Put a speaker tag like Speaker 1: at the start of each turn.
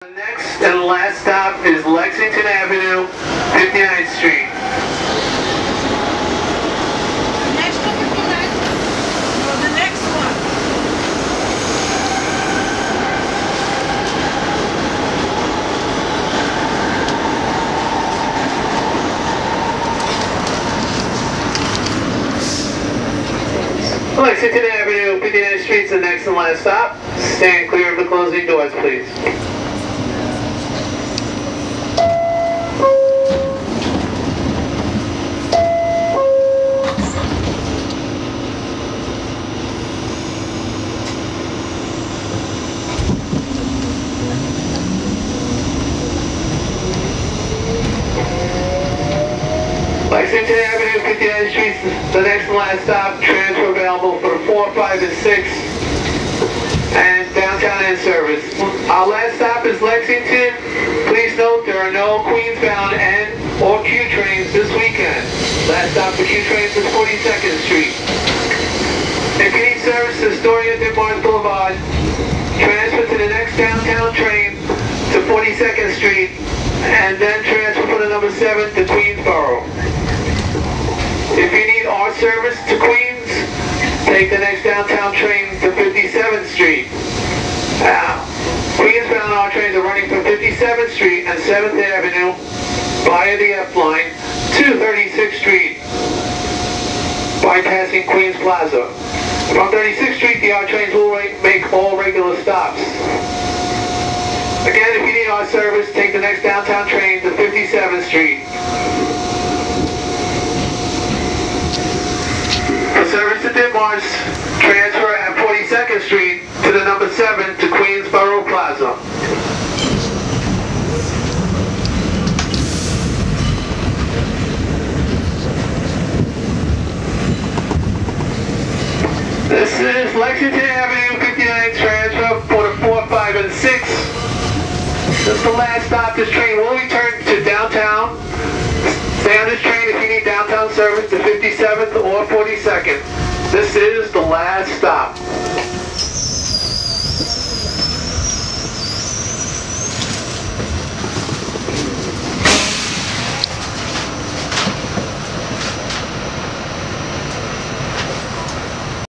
Speaker 1: The next and last stop is Lexington Avenue, 59th Street.
Speaker 2: The next one, 59th? No, the next one.
Speaker 1: Lexington Avenue, 59th Street is the next and last stop. Stand clear of the closing doors, please. Lexington Avenue, 59th Street, the next and last stop. Transfer available for 4, 5, and 6, and downtown end service. Our last stop is Lexington. Please note there are no Queensbound N or Q trains this weekend. Last stop for Q trains is 42nd Street. If you need service to Astoria Denmark Boulevard, transfer to the next downtown train to 42nd Street, and then transfer for the number 7 to Queensboro. If you need our service to Queens, take the next downtown train to 57th Street. Queensbound R trains are running from 57th Street and 7th Avenue via the F line to 36th Street, bypassing Queens Plaza. From 36th Street, the R trains will make all regular stops. Again, if you need our service, take the next downtown train to 57th Street. For service to Denmark, transfer at 42nd Street to the number 7 to Queensboro Plaza. This is Lexington Avenue, 59th transfer for the 4, 5, and 6. This is the last stop. This train will return to downtown. Stay on this train if you need downtown service to 57th or 42nd. This is the last stop.